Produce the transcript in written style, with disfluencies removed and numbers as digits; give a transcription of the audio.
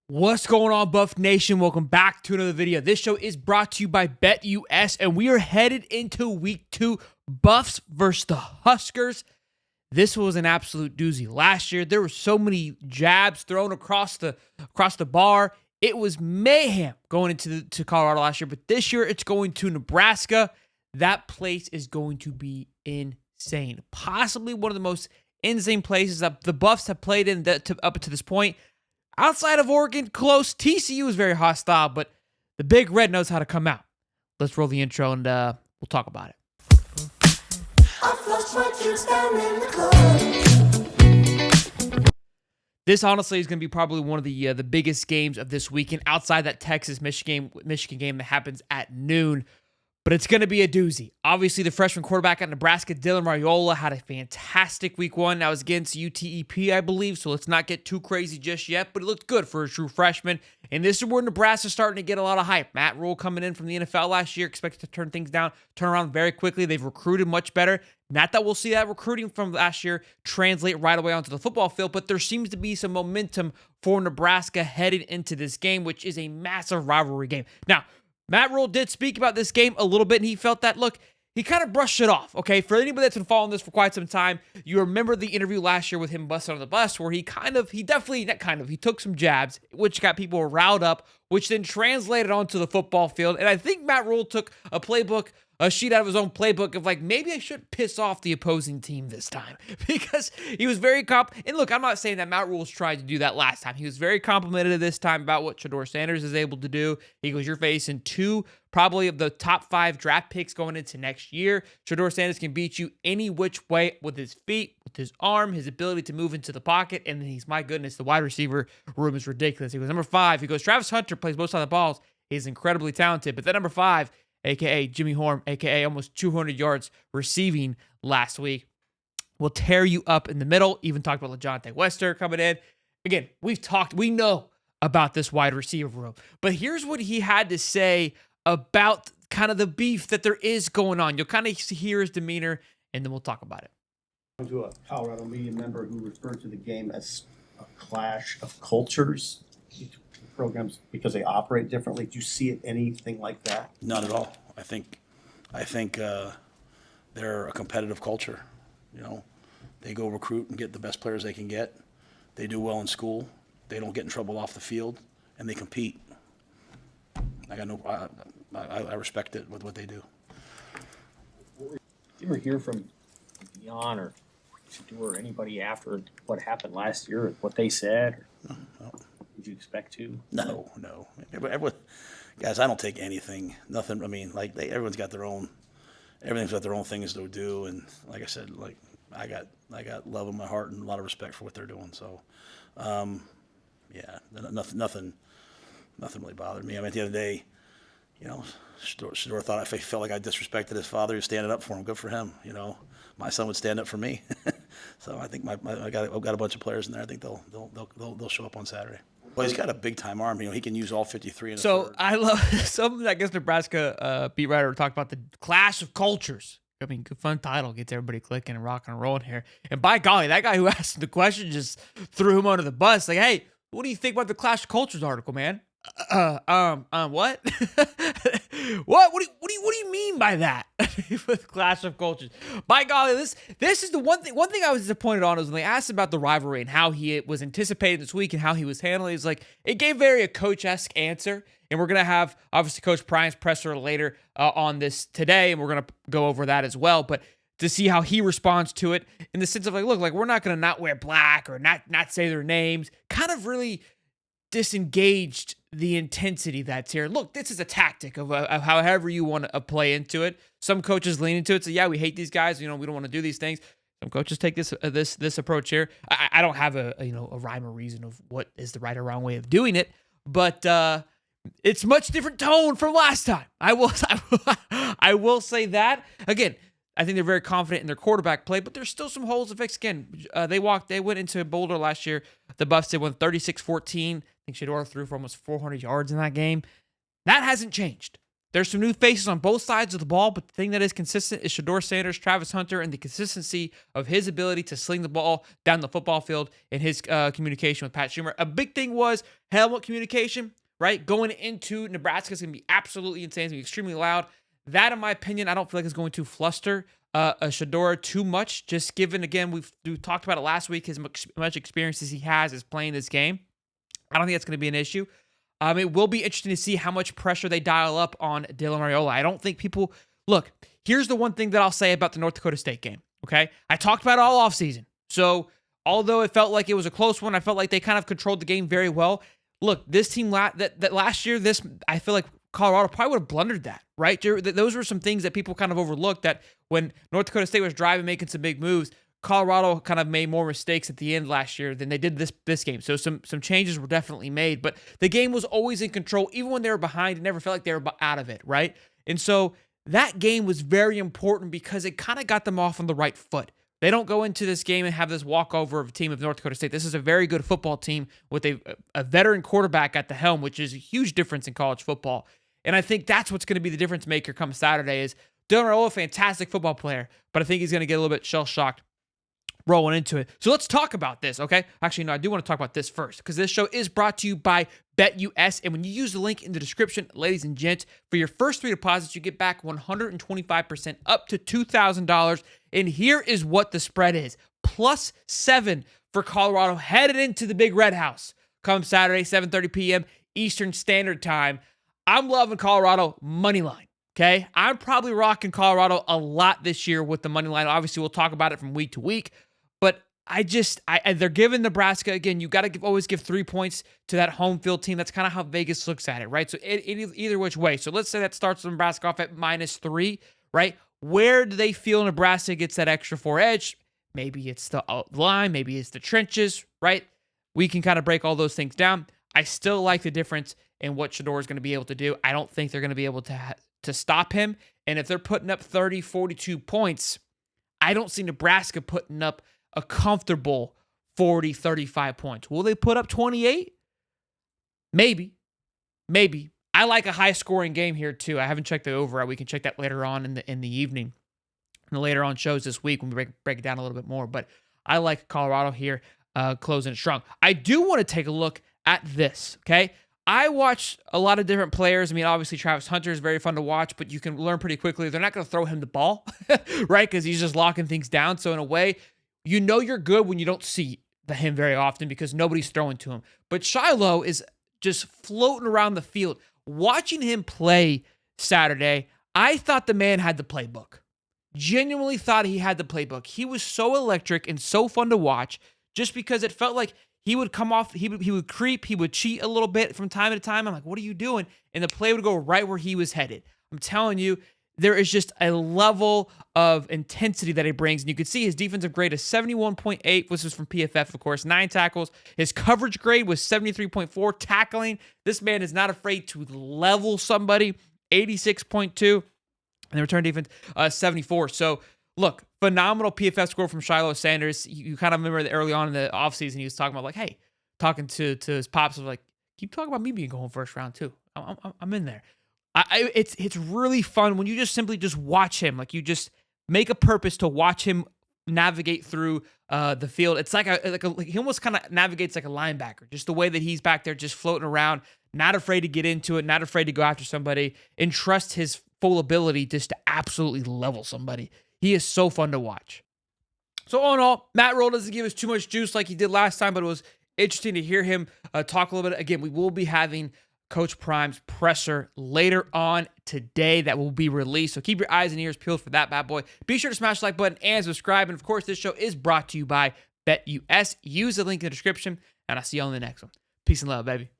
What's going on, Buff Nation? Welcome back to another video. This show is brought to you by BetUS, and we are headed into week 2, Buffs versus the Huskers. This was an absolute doozy. Last year, there were so many jabs thrown across the bar. It was mayhem going into Colorado last year, but this year it's going to Nebraska. That place is going to be insane. Possibly one of the most insane places that the Buffs have played in up to this point. Outside of Oregon, close. TCU is very hostile, but the Big Red knows how to come out. Let's roll the intro and we'll talk about it. This honestly is going to be probably one of the biggest games of this weekend outside that Texas-Michigan game that happens at noon. But it's going to be a doozy. Obviously, the freshman quarterback at Nebraska, Rhule, had a fantastic week 1. That was against UTEP, I believe, so let's not get too crazy just yet, but it looked good for a true freshman. And this is where Nebraska's starting to get a lot of hype. Matt Rhule coming in from the NFL last year, expected to turn around very quickly. They've recruited much better. Not that we'll see that recruiting from last year translate right away onto the football field, but there seems to be some momentum for Nebraska headed into this game, which is a massive rivalry game. Now, Matt Rhule did speak about this game a little bit, and he felt that, look, he kind of brushed it off, okay? For anybody that's been following this for quite some time, you remember the interview last year with him busting on the bus where he took some jabs, which got people riled up, which then translated onto the football field. And I think Matt Rhule took a sheet out of his own playbook of like, maybe I should piss off the opposing team this time because he was very and look, I'm not saying that Matt Rhule's tried to do that last time. He was very complimented this time about what Shiloh Sanders is able to do. He goes, you're facing 2 probably of the top 5 draft picks going into next year. Shiloh Sanders can beat you any which way with his feet, with his arm, his ability to move into the pocket, and then my goodness, the wide receiver room is ridiculous. He goes, number 5, he goes, Travis Hunter plays both sides of the balls. He's incredibly talented, but then number 5, a.k.a. Jimmy Horn, a.k.a. almost 200 yards receiving last week, will tear you up in the middle. Even talked about LeJohntay Wester coming in. Again, we know about this wide receiver room. But here's what he had to say about kind of the beef that there is going on. You'll kind of hear his demeanor, and then we'll talk about it. To a Colorado media member who referred to the game as a clash of cultures. Programs because they operate differently. Do you see it anything like that? Not at all. I think they're a competitive culture. You know, they go recruit and get the best players they can get. They do well in school. They don't get in trouble off the field, and they compete. I respect it with what they do. Did you ever hear from Dion or anybody after what happened last year? What they said? No. Did you expect to? No. Guys, I don't take anything. Nothing. I mean, like everyone's got their own. Everything's got their own things to do, and like I said, like I got love in my heart and a lot of respect for what they're doing. So, yeah, nothing really bothered me. I mean, at the end of the day, you know, Shador thought I felt like I disrespected his father. He was standing up for him. Good for him. You know, my son would stand up for me. So I think I've got a bunch of players in there. I think they'll show up on Saturday. Well, he's got a big-time arm. You know, he can use all 53 in a third. I love some, I guess, Nebraska beat writer talked about the clash of cultures. I mean, good fun title. Gets everybody clicking and rocking and rolling here. And by golly, that guy who asked the question just threw him under the bus. Like, hey, what do you think about the Clash of Cultures article, man? What? What do you mean by that? With Clash of Cultures. By golly, this is the one thing I was disappointed on was when they asked about the rivalry and how he was anticipated this week and how he was handling it. It's like it gave very a coach-esque answer. And we're gonna have obviously Coach Bryant's presser later on this today, and we're gonna go over that as well. But to see how he responds to it in the sense of like, look, like we're not gonna not wear black or not say their names, kind of really disengaged the intensity that's here. Look, this is a tactic of however you want to play into it. Some coaches lean into it. So yeah, we hate these guys. You know, we don't want to do these things. Some coaches take this approach here. I don't have a rhyme or reason of what is the right or wrong way of doing it, but it's much different tone from last time. I will say that again. I think they're very confident in their quarterback play, but there's still some holes to fix. Again, they went into Boulder last year. The Buffs did win 36-14. I think Shador threw for almost 400 yards in that game. That hasn't changed. There's some new faces on both sides of the ball, but the thing that is consistent is Shiloh Sanders, Travis Hunter, and the consistency of his ability to sling the ball down the football field and his communication with Pat Schumer. A big thing was helmet communication, right? Going into Nebraska is going to be absolutely insane. It's going to be extremely loud. That, in my opinion, I don't feel like is going to fluster Shador too much, just given, again, we talked about it last week, as much experience as he has as playing this game. I don't think that's going to be an issue. It will be interesting to see how much pressure they dial up on Dylan Raiola. I don't think people... Look, here's the one thing that I'll say about the North Dakota State game, okay? I talked about it all offseason. So, although it felt like it was a close one, I felt like they kind of controlled the game very well. Look, this team, that last year, I feel like Colorado probably would have blundered that, right? Those were some things that people kind of overlooked, that when North Dakota State was driving, making some big moves, Colorado kind of made more mistakes at the end last year than they did this game. So some changes were definitely made, but the game was always in control. Even when they were behind, it never felt like they were out of it, right? And so that game was very important because it kind of got them off on the right foot. They don't go into this game and have this walkover of a team of North Dakota State. This is a very good football team with a veteran quarterback at the helm, which is a huge difference in college football. And I think that's what's going to be the difference maker come Saturday is Dylan Raiola, fantastic football player, but I think he's going to get a little bit shell-shocked rolling into it. So let's talk about this, okay? Actually, no, I do want to talk about this first because this show is brought to you by BetUS. And when you use the link in the description, ladies and gents, for your first 3 deposits, you get back 125% up to $2,000. And here is what the spread is. +7 for Colorado headed into the Big Red House come Saturday, 7:30 p.m. Eastern Standard Time. I'm loving Colorado money line. Okay, I'm probably rocking Colorado a lot this year with the money line. Obviously, we'll talk about it from week to week, but they're giving Nebraska, again, you got to always give 3 points to that home field team. That's kind of how Vegas looks at it, right? So either which way. So let's say that starts Nebraska off at -3, right? Where do they feel Nebraska gets that extra 4 edge? Maybe it's the line, maybe it's the trenches, right? We can kind of break all those things down. I still like the difference in what Shador is going to be able to do. I don't think they're going to be able to stop him. And if they're putting up 30, 42 points, I don't see Nebraska putting up a comfortable 40, 35 points. Will they put up 28? Maybe. I like a high-scoring game here, too. I haven't checked the over. We can check that later on in the evening, in the later on shows this week when we break it down a little bit more. But I like Colorado here closing it strong. I do want to take a look at this, okay? I watch a lot of different players. I mean, obviously, Travis Hunter is very fun to watch, but you can learn pretty quickly. They're not going to throw him the ball, right? Because he's just locking things down. So in a way, you know you're good when you don't see him very often because nobody's throwing to him. But Shiloh is just floating around the field. Watching him play Saturday, I thought the man had the playbook. Genuinely thought he had the playbook. He was so electric and so fun to watch just because it felt like he would come off, he would creep, he would cheat a little bit from time to time. I'm like, what are you doing? And the play would go right where he was headed. I'm telling you, there is just a level of intensity that he brings. And you can see his defensive grade is 71.8. This is from PFF, of course. 9 tackles. His coverage grade was 73.4. Tackling. This man is not afraid to level somebody. 86.2. And the return defense, 74. So, look, phenomenal PFF score from Shiloh Sanders. You kind of remember that early on in the offseason, he was talking about, like, hey, talking to his pops, was like, keep talking about me being going first round, too. I'm in there. It's really fun when you just simply just watch him. Like, you just make a purpose to watch him navigate through the field. It's like he almost kind of navigates like a linebacker, just the way that he's back there just floating around, not afraid to get into it, not afraid to go after somebody, and trust his full ability just to absolutely level somebody. He is so fun to watch. So all in all, Matt Rhule doesn't give us too much juice like he did last time, but it was interesting to hear him talk a little bit. Again, we will be having Coach Prime's presser later on today that will be released. So keep your eyes and ears peeled for that bad boy. Be sure to smash the like button and subscribe. And of course, this show is brought to you by BetUS. Use the link in the description, and I'll see you on the next one. Peace and love, baby.